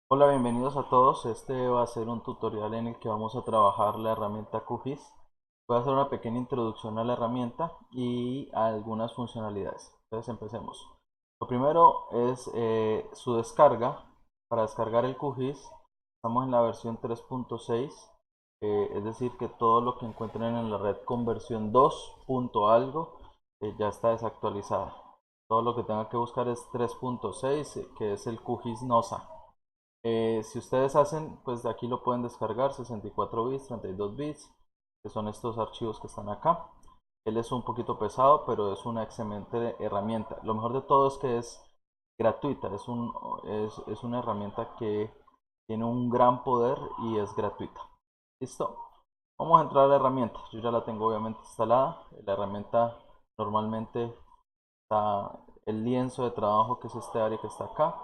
Hola, bienvenidos a todos. Este va a ser un tutorial en el que vamos a trabajar la herramienta QGIS. Voy a hacer una pequeña introducción a la herramienta y a algunas funcionalidades. Entonces empecemos. Lo primero es su descarga. Para descargar el QGIS estamos en la versión 3.6, es decir que todo lo que encuentren en la red con versión 2 punto algo ya está desactualizada. Todo lo que tenga que buscar es 3.6, que es el QGIS NOSA. Si ustedes hacen, pues de aquí lo pueden descargar, 64 bits, 32 bits, que son estos archivos que están acá. Él es un poquito pesado, pero es una excelente herramienta. Lo mejor de todo es que es gratuita, es una herramienta que tiene un gran poder y es gratuita. ¿Listo? Vamos a entrar a la herramienta. Yo ya la tengo obviamente instalada. La herramienta normalmente está el lienzo de trabajo, que es este área que está acá.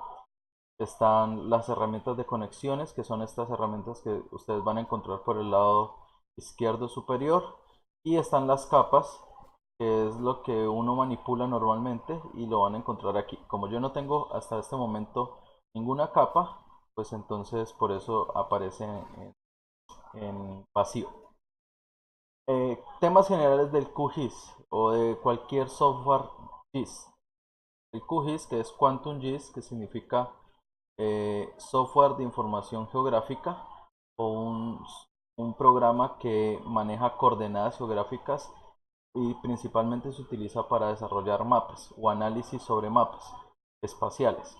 Están las herramientas de conexiones, que son estas herramientas que ustedes van a encontrar por el lado izquierdo superior. Y están las capas, que es lo que uno manipula normalmente y lo van a encontrar aquí. Como yo no tengo hasta este momento ninguna capa, pues entonces por eso aparece en vacío. Temas generales del QGIS o de cualquier software GIS. El QGIS, que es Quantum GIS, que significa software de información geográfica, o un programa que maneja coordenadas geográficas y principalmente se utiliza para desarrollar mapas o análisis sobre mapas espaciales.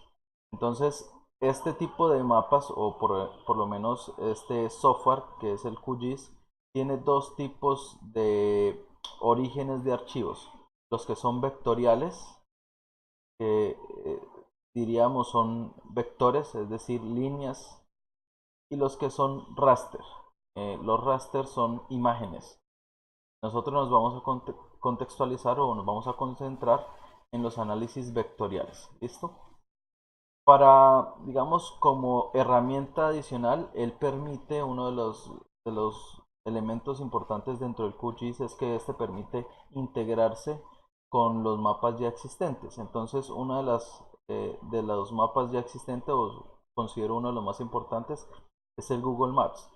Entonces, este tipo de mapas, o por lo menos este software que es el QGIS, tiene dos tipos de orígenes de archivos. Los que son vectoriales, que diríamos son vectores, es decir, líneas, y los que son raster. Los raster son imágenes. Nosotros nos vamos a contextualizar o nos vamos a concentrar en los análisis vectoriales. ¿Listo? Para, digamos, como herramienta adicional, él permite uno de los elementos importantes dentro del QGIS es que este permite integrarse con los mapas ya existentes. Entonces, una de los mapas ya existentes, o considero uno de los más importantes, es el Google Maps.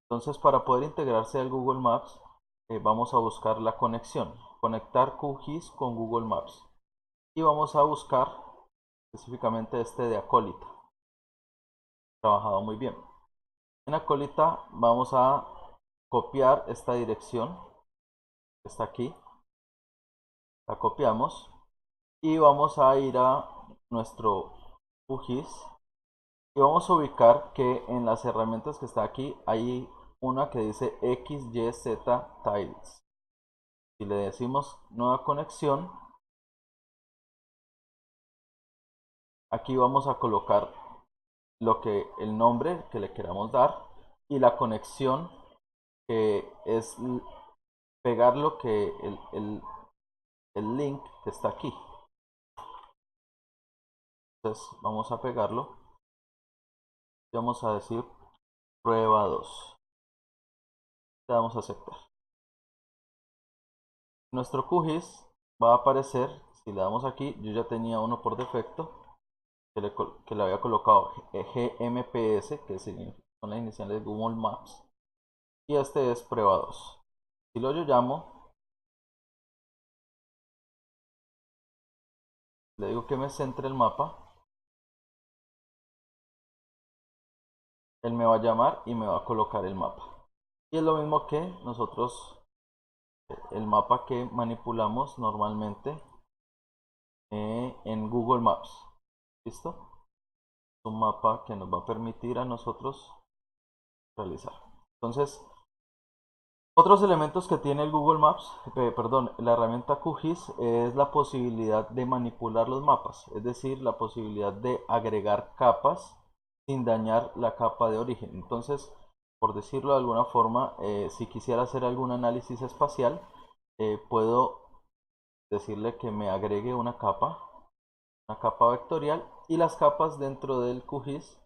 Entonces, para poder integrarse al Google Maps, vamos a buscar la conexión, conectar QGIS con Google Maps. Y vamos a buscar específicamente este de acólita. Trabajado muy bien. En acólita vamos a copiar esta dirección que está aquí. La copiamos y vamos a ir a nuestro QGIS y vamos a ubicar que en las herramientas que está aquí hay una que dice XYZ Tiles. Si le decimos nueva conexión, aquí vamos a colocar el nombre que le queramos dar y la conexión, que es pegar el link que está aquí. Entonces vamos a pegarlo y vamos a decir prueba 2. Le damos a aceptar. Nuestro QGIS va a aparecer. Si le damos aquí, yo ya tenía uno por defecto que le había colocado GMPS, que son las iniciales de Google Maps, y este es prueba 2. Si lo yo llamo, le digo que me centre el mapa, él me va a llamar y me va a colocar el mapa. Y es lo mismo que nosotros, el mapa que manipulamos normalmente en Google Maps. ¿Listo? Es un mapa que nos va a permitir a nosotros realizar. Entonces, otros elementos que tiene el Google Maps, perdón, la herramienta QGIS, es la posibilidad de manipular los mapas, es decir, la posibilidad de agregar capas sin dañar la capa de origen. Entonces, por decirlo de alguna forma, si quisiera hacer algún análisis espacial, puedo decirle que me agregue una capa vectorial, y las capas dentro del QGIS,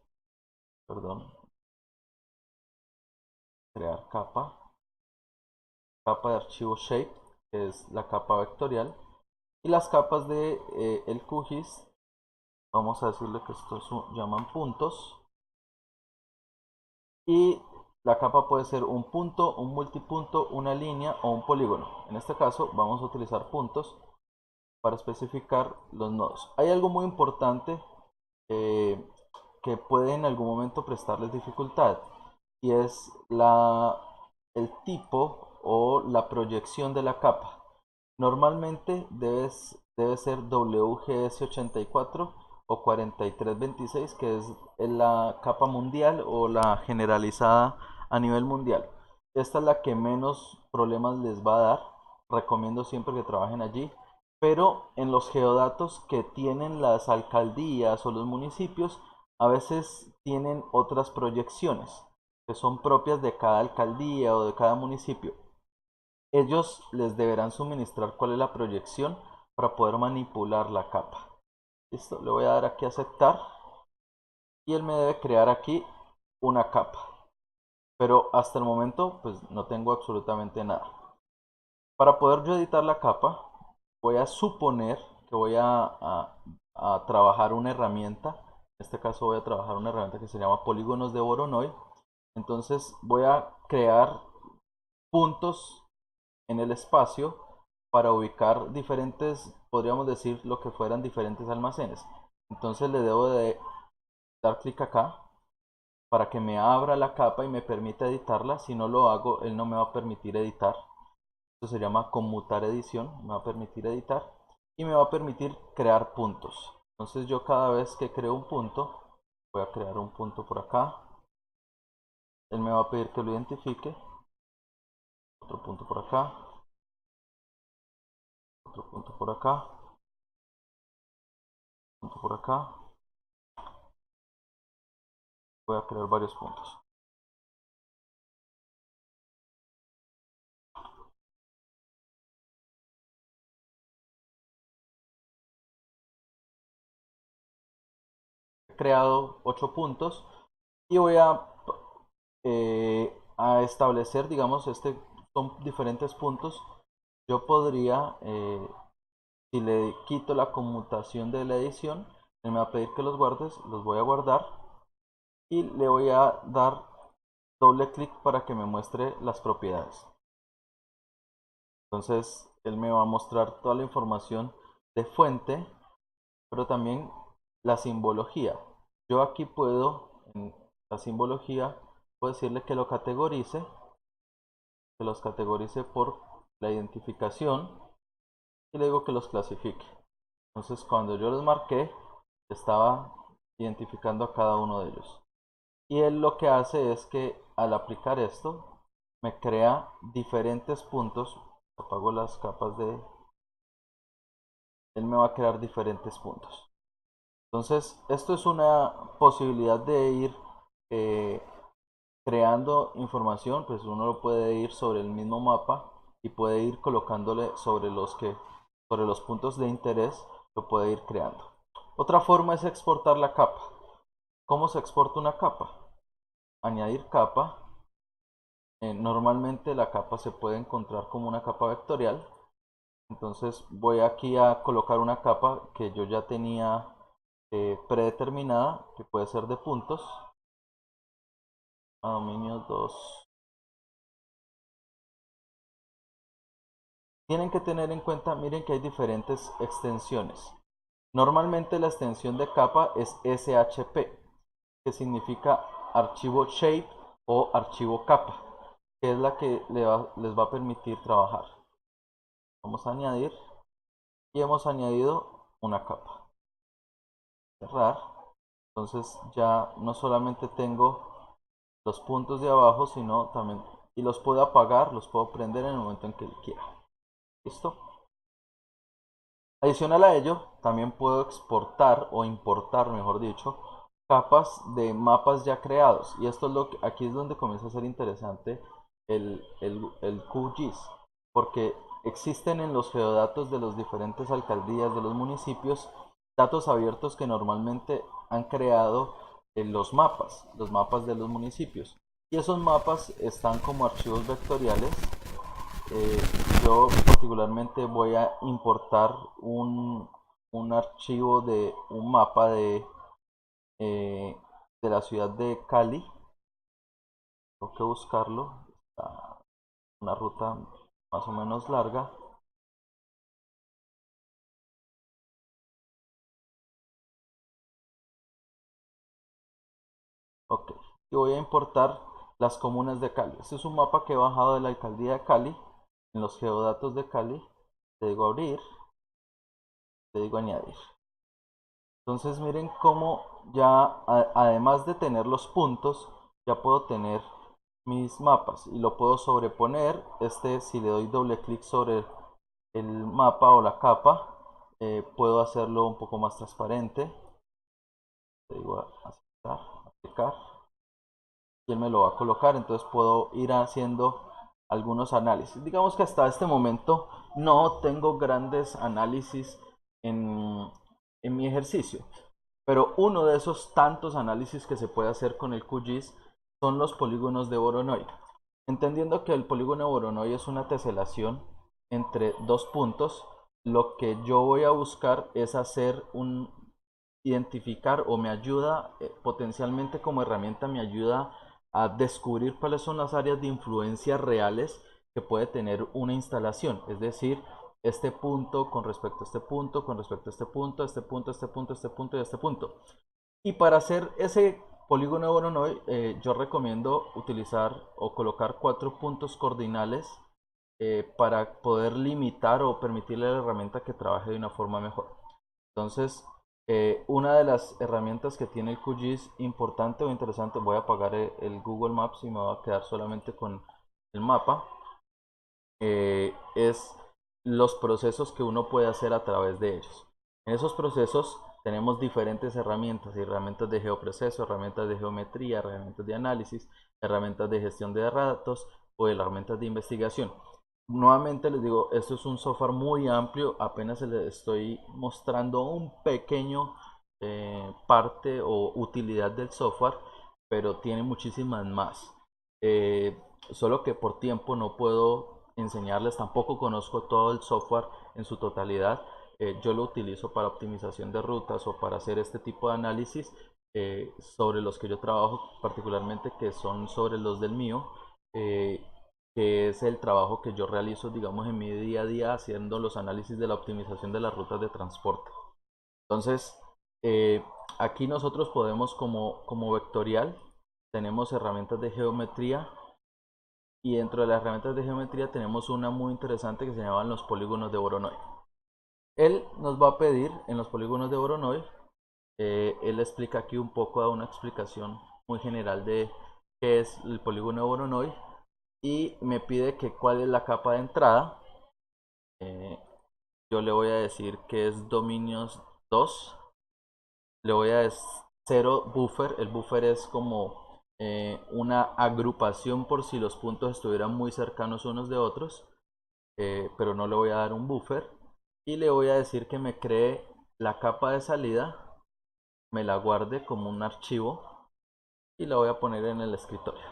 perdón, crear capa de archivo shape, que es la capa vectorial, y las capas de el QGIS, vamos a decirle que estos llaman puntos, y la capa puede ser un punto, un multipunto, una línea o un polígono. En este caso vamos a utilizar puntos para especificar los nodos. Hay algo muy importante eh, que puede en algún momento prestarles dificultad y es el tipo o la proyección de la capa. Normalmente debe ser WGS84 o 4326, que es la capa mundial o la generalizada a nivel mundial. Esta es la que menos problemas les va a dar. Recomiendo siempre que trabajen allí. Pero en los geodatos que tienen las alcaldías o los municipios, a veces tienen otras proyecciones que son propias de cada alcaldía o de cada municipio. Ellos les deberán suministrar cuál es la proyección para poder manipular la capa. Listo, le voy a dar aquí a aceptar y él me debe crear aquí una capa. Pero hasta el momento pues no tengo absolutamente nada. Para poder yo editar la capa, voy a suponer que voy a trabajar una herramienta. En este caso voy a trabajar una herramienta que se llama polígonos de Voronoi. Entonces voy a crear puntos en el espacio para ubicar diferentes, podríamos decir lo que fueran diferentes almacenes. Entonces le debo de dar clic acá para que me abra la capa y me permita editarla. Si no lo hago, él no me va a permitir editar. Esto se llama conmutar edición. Me va a permitir editar y me va a permitir crear puntos. Entonces yo cada vez que creo un punto, voy a crear un punto por acá. Él me va a pedir que lo identifique. Otro punto por acá. Otro punto por acá. Punto por acá. Voy a crear varios puntos. He creado 8 puntos y voy a establecer, digamos, son diferentes puntos. Yo podría, si le quito la conmutación de la edición, él me va a pedir que los guardes, los voy a guardar y le voy a dar doble clic para que me muestre las propiedades. Entonces él me va a mostrar toda la información de fuente, pero también la simbología. Yo aquí puedo, en la simbología, puedo decirle que los categorice por la identificación y le digo que los clasifique. Entonces cuando yo los marqué, estaba identificando a cada uno de ellos. Y él lo que hace es que al aplicar esto, me crea diferentes puntos. Apago las capas de... Él me va a crear diferentes puntos. Entonces, esto es una posibilidad de ir eh, creando información, pues uno lo puede ir sobre el mismo mapa y puede ir colocándole sobre los puntos de interés, lo puede ir creando. Otra forma es exportar la capa. ¿Cómo se exporta una capa? Añadir capa. Normalmente la capa se puede encontrar como una capa vectorial. Entonces voy aquí a colocar una capa que yo ya tenía predeterminada, que puede ser de puntos, a dominio 2. Tienen que tener en cuenta, miren que hay diferentes extensiones. Normalmente la extensión de capa es SHP, que significa archivo shape o archivo capa, que es la que les va a permitir trabajar. Vamos a añadir y hemos añadido una capa. Cerrar. Entonces ya no solamente tengo los puntos de abajo, sino también, y los puedo apagar, los puedo prender en el momento en que quiera. ¿Listo? Adicional a ello, también puedo exportar o importar, mejor dicho, capas de mapas ya creados. Y esto es aquí es donde comienza a ser interesante el QGIS, porque existen en los geodatos de las diferentes alcaldías de los municipios datos abiertos que normalmente han creado los mapas de los municipios. Y esos mapas están como archivos vectoriales. eh, yo particularmente voy a importar un archivo de un mapa eh, de la ciudad de Cali. tengo que buscarlo. Está una ruta más o menos larga. Ok, y voy a importar las comunas de Cali. Este es un mapa que he bajado de la alcaldía de Cali. En los geodatos de Cali, le digo abrir, le digo añadir. Entonces miren cómo ya, además de tener los puntos, ya puedo tener mis mapas y lo puedo sobreponer. Si le doy doble clic sobre el mapa o la capa, puedo hacerlo un poco más transparente. Le digo aceptar, aplicar, y él me lo va a colocar. Entonces puedo ir haciendo algunos análisis. Digamos que hasta este momento no tengo grandes análisis en mi ejercicio, pero uno de esos tantos análisis que se puede hacer con el QGIS son los polígonos de Voronoi. Entendiendo que el polígono de Voronoi es una teselación entre dos puntos, lo que yo voy a buscar es hacer identificar, o me ayuda potencialmente como herramienta, me ayuda a descubrir cuáles son las áreas de influencia reales que puede tener una instalación. Es decir, este punto con respecto a este punto, con respecto a este punto, este punto, este punto, este punto y este punto. Y para hacer ese polígono de Voronoi, yo recomiendo utilizar o colocar 4 puntos cordinales para poder limitar o permitirle a la herramienta que trabaje de una forma mejor. Entonces, una de las herramientas que tiene el QGIS importante o interesante, voy a apagar el Google Maps y me voy a quedar solamente con el mapa, es los procesos que uno puede hacer a través de ellos. En esos procesos tenemos diferentes herramientas, herramientas de geoproceso, herramientas de geometría, herramientas de análisis, herramientas de gestión de datos o herramientas de investigación. Nuevamente les digo, esto es un software muy amplio, apenas les estoy mostrando un pequeño parte o utilidad del software, pero tiene muchísimas más. Solo que por tiempo no puedo enseñarles, tampoco conozco todo el software en su totalidad. Yo lo utilizo para optimización de rutas o para hacer este tipo de análisis sobre los que yo trabajo particularmente, que son sobre los del mío. Que es el trabajo que yo realizo, digamos, en mi día a día haciendo los análisis de la optimización de las rutas de transporte. Entonces, aquí nosotros podemos como vectorial, tenemos herramientas de geometría, y dentro de las herramientas de geometría tenemos una muy interesante que se llaman los polígonos de Voronoi. Él nos va a pedir en los polígonos de Voronoi, él explica aquí un poco, da una explicación muy general de qué es el polígono de Voronoi y me pide que cuál es la capa de entrada. Yo le voy a decir que es dominios 2. Le voy a decir 0 buffer. El buffer es como una agrupación por si los puntos estuvieran muy cercanos unos de otros, pero no le voy a dar un buffer. Y le voy a decir que me cree la capa de salida, me la guarde como un archivo y la voy a poner en el escritorio.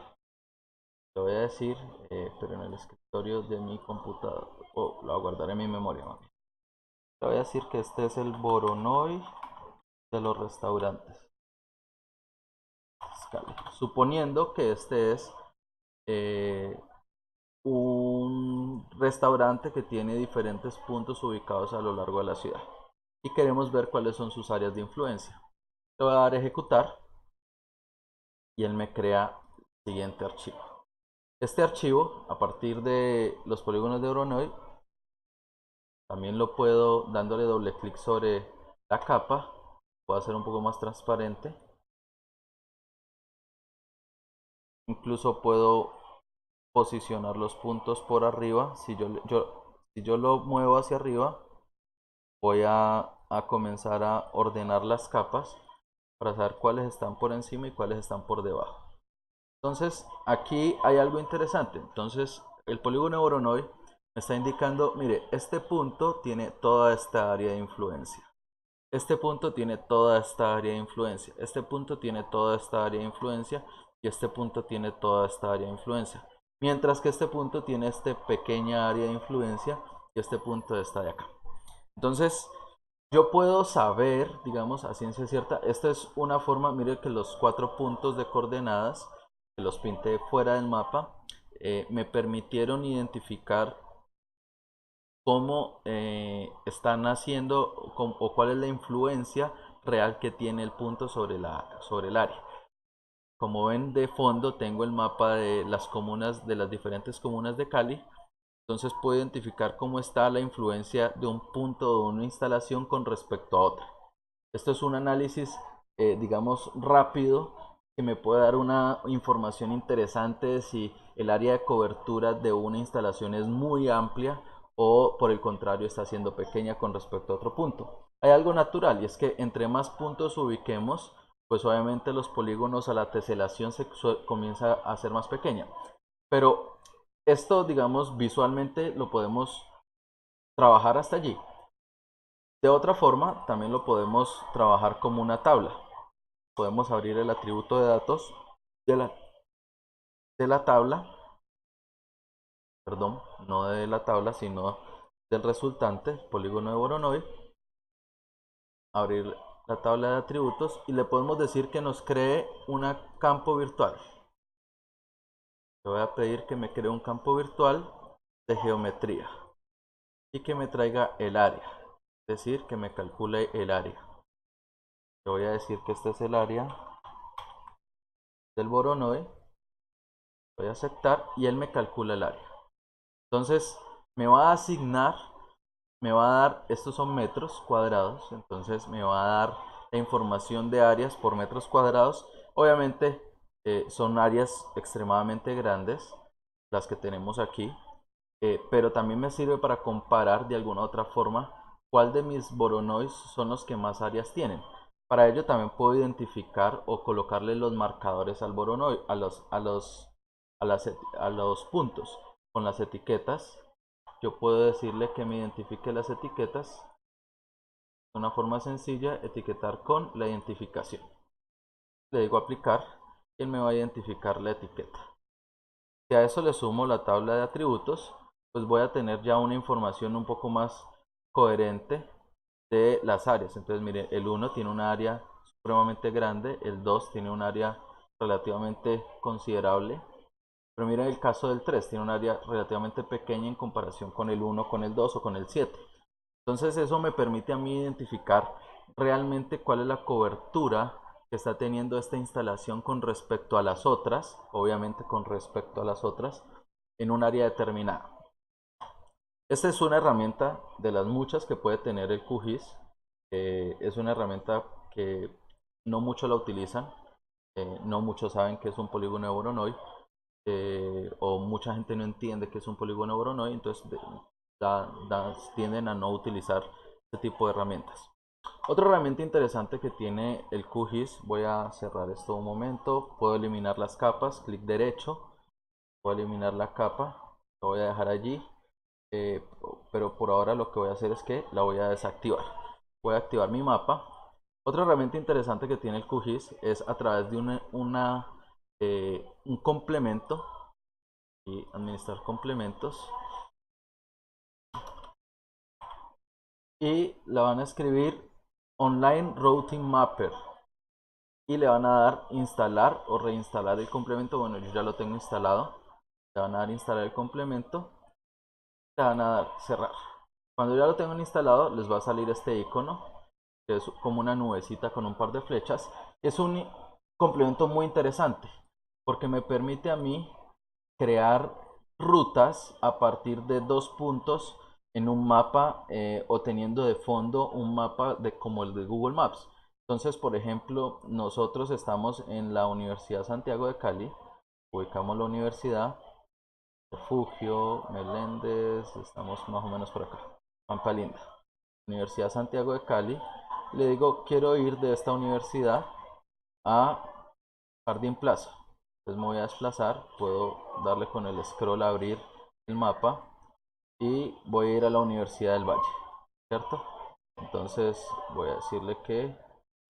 Le voy a decir, pero en el escritorio de mi computador, o lo voy a guardar en mi memoria. Le voy a decir que este es el Voronoi de los restaurantes. Suponiendo que este es un restaurante que tiene diferentes puntos ubicados a lo largo de la ciudad y queremos ver cuáles son sus áreas de influencia. Le voy a dar a ejecutar y él me crea el siguiente archivo. Este archivo, a partir de los polígonos de Voronoi, también lo puedo, dándole doble clic sobre la capa, puedo hacer un poco más transparente. Incluso puedo posicionar los puntos por arriba. Si yo lo muevo hacia arriba, voy a comenzar a ordenar las capas para saber cuáles están por encima y cuáles están por debajo. Entonces aquí hay algo interesante. Entonces el polígono de Voronoi me está indicando, mire, este punto tiene toda esta área de influencia. Este punto tiene toda esta área de influencia. Este punto tiene toda esta área de influencia. Y este punto tiene toda esta área de influencia. Mientras que este punto tiene esta pequeña área de influencia. Y este punto está de acá. Entonces, yo puedo saber, digamos, a ciencia cierta, esta es una forma, mire que los 4 puntos de coordenadas que los pinté fuera del mapa, me permitieron identificar cómo están haciendo o cuál es la influencia real que tiene el punto sobre el área. Como ven, de fondo tengo el mapa de las comunas, de las diferentes comunas de Cali. Entonces puedo identificar cómo está la influencia de un punto o una instalación con respecto a otra. Esto es un análisis, digamos, rápido, que me puede dar una información interesante de si el área de cobertura de una instalación es muy amplia o por el contrario está siendo pequeña con respecto a otro punto. Hay algo natural y es que entre más puntos ubiquemos, pues obviamente los polígonos a la teselación se comienza a ser más pequeña. Pero esto, digamos, visualmente lo podemos trabajar hasta allí. De otra forma, también lo podemos trabajar como una tabla. Podemos abrir el atributo de datos de la tabla, perdón, no de la tabla, sino del resultante, polígono de Voronoi. Abrir la tabla de atributos y le podemos decir que nos cree un campo virtual. Le voy a pedir que me cree un campo virtual de geometría y que me traiga el área, es decir, que me calcule el área. Le voy a decir que este es el área del Voronoi, voy a aceptar y él me calcula el área. Entonces me va a asignar, me va a dar, estos son metros cuadrados, entonces me va a dar la información de áreas por metros cuadrados. Obviamente son áreas extremadamente grandes las que tenemos aquí, pero también me sirve para comparar de alguna otra forma cuál de mis Voronois son los que más áreas tienen. Para ello también puedo identificar o colocarle los marcadores al Voronoi, a los puntos con las etiquetas. Yo puedo decirle que me identifique las etiquetas de una forma sencilla, etiquetar con la identificación. Le digo aplicar y él me va a identificar la etiqueta. Si a eso le sumo la tabla de atributos, pues voy a tener ya una información un poco más coherente de las áreas. Entonces, mire, el 1 tiene un área supremamente grande, el 2 tiene un área relativamente considerable, pero mira el caso del 3, tiene un área relativamente pequeña en comparación con el 1, con el 2 o con el 7. Entonces eso me permite a mí identificar realmente cuál es la cobertura que está teniendo esta instalación con respecto a las otras, obviamente con respecto a las otras, en un área determinada. Esta es una herramienta de las muchas que puede tener el QGIS. Es una herramienta que no muchos la utilizan, no muchos saben que es un polígono de Voronoi, o mucha gente no entiende que es un polígono de Voronoi, entonces tienden a no utilizar este tipo de herramientas. Otra herramienta interesante que tiene el QGIS, voy a cerrar esto un momento, puedo eliminar las capas, clic derecho, voy a eliminar la capa, lo voy a dejar allí, eh, pero por ahora lo que voy a hacer es que la voy a desactivar. Voy a activar mi mapa. Otra herramienta interesante que tiene el QGIS es a través de un complemento y administrar complementos, y la van a escribir Online Routing Mapper y le van a dar instalar o reinstalar el complemento. Bueno, yo ya lo tengo instalado. Le van a dar instalar el complemento, le van a dar cerrar. Cuando ya lo tengo instalado les va a salir este icono que es como una nubecita con un par de flechas. Es un complemento muy interesante porque me permite a mí crear rutas a partir de dos puntos en un mapa, o teniendo de fondo un mapa como el de Google Maps. Entonces, por ejemplo, nosotros estamos en la Universidad Santiago de Cali, ubicamos la universidad, Refugio, Meléndez, estamos más o menos por acá, Pampa Linda, Universidad Santiago de Cali. Le digo, quiero ir de esta universidad a Jardín Plaza. Entonces me voy a desplazar, puedo darle con el scroll a abrir el mapa y voy a ir a la Universidad del Valle, ¿cierto? Entonces voy a decirle que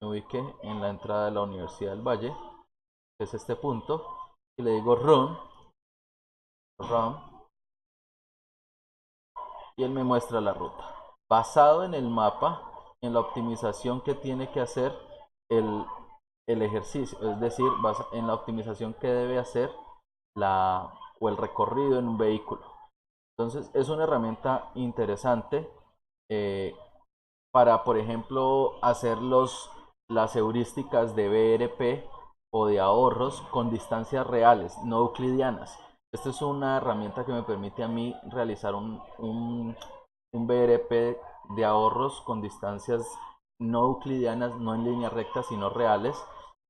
me ubique en la entrada de la Universidad del Valle, que es este punto, y le digo run, y él me muestra la ruta. Basado en el mapa, en la optimización que tiene que hacer el el ejercicio, es decir, en la optimización que debe hacer o el recorrido en un vehículo. Entonces es una herramienta interesante eh, para, por ejemplo, hacer las heurísticas de BRP o de ahorros con distancias reales, no euclidianas. Esta es una herramienta que me permite a mí realizar un BRP de ahorros con distancias no euclidianas, no en línea recta, sino reales.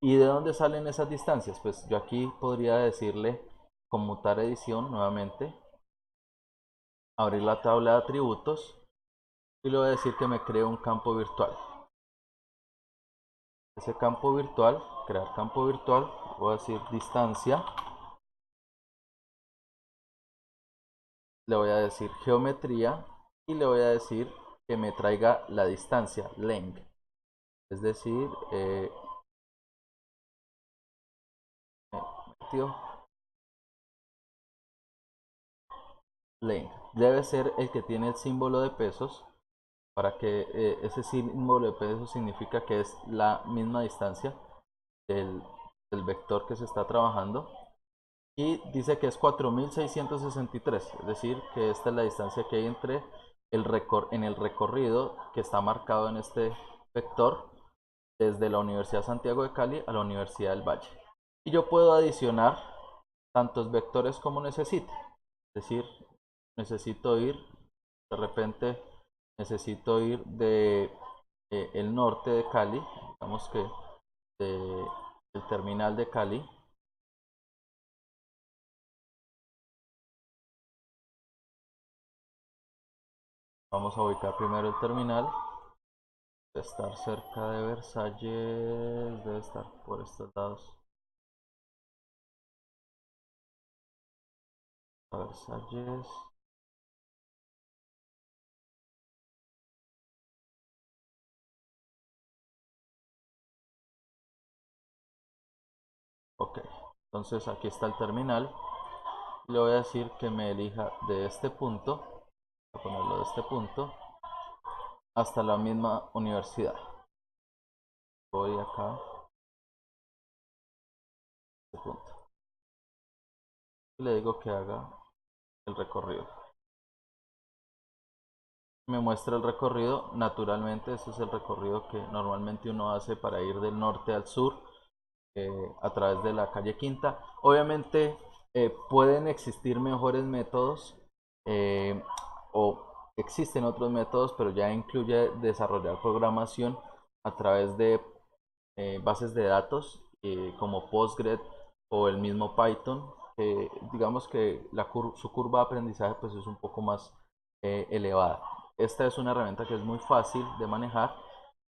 ¿Y de dónde salen esas distancias? Pues yo aquí podría decirle conmutar edición nuevamente, abrir la tabla de atributos y le voy a decir que me cree un campo virtual. Ese campo virtual, crear campo virtual, voy a decir distancia, le voy a decir geometría y le voy a decir que me traiga la distancia, length, es decir, length, debe ser el que tiene el símbolo de pesos, para que ese símbolo de pesos significa que es la misma distancia del, del vector que se está trabajando. Y dice que es 4663, es decir, que esta es la distancia que hay entre en el recorrido que está marcado en este vector desde la Universidad Santiago de Cali a la Universidad del Valle. Y yo puedo adicionar tantos vectores como necesite, es decir, necesito ir, de repente necesito ir de el norte de Cali, digamos que de, el terminal de Cali. Vamos a ubicar primero el terminal. Debe estar cerca de Versalles, debe estar por estos lados. Versalles. Ok, entonces aquí está el terminal. Le voy a decir que me elija de este punto, voy a ponerlo de este punto, hasta la misma universidad. Voy acá, este punto. Y le digo que haga el recorrido. Me muestra el recorrido, naturalmente ese es el recorrido que normalmente uno hace para ir del norte al sur a través de la calle Quinta. Obviamente pueden existir mejores métodos eh, o existen otros métodos, pero ya incluye desarrollar programación a través de bases de datos como Postgres o el mismo Python. Digamos que su curva de aprendizaje pues es un poco más elevada. Esta es una herramienta que es muy fácil de manejar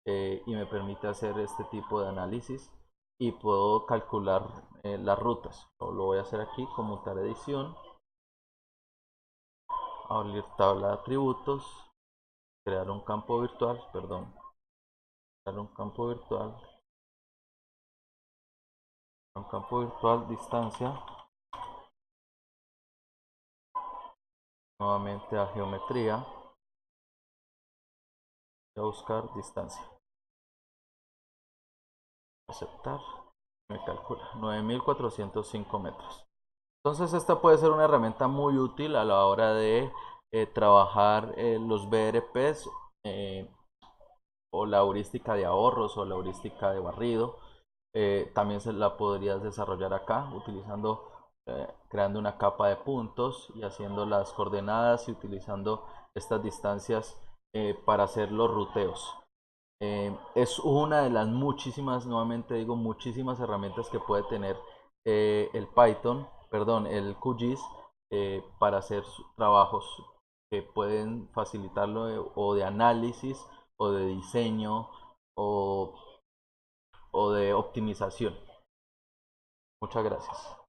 y me permite hacer este tipo de análisis y puedo calcular las rutas. Lo voy a hacer aquí, conmutar edición, abrir tabla de atributos, crear un campo virtual, perdón, crear un campo virtual, distancia, nuevamente a geometría, voy a buscar distancia, aceptar, me calcula 9405 metros. Entonces esta puede ser una herramienta muy útil a la hora de trabajar los BRPs o la heurística de ahorros o la heurística de barrido. También se la podrías desarrollar acá utilizando, creando una capa de puntos y haciendo las coordenadas y utilizando estas distancias para hacer los ruteos. Es una de las muchísimas, nuevamente digo, muchísimas herramientas que puede tener el Python, perdón, el QGIS para hacer trabajos que pueden facilitarlo o de análisis o de diseño o de optimización. Muchas gracias.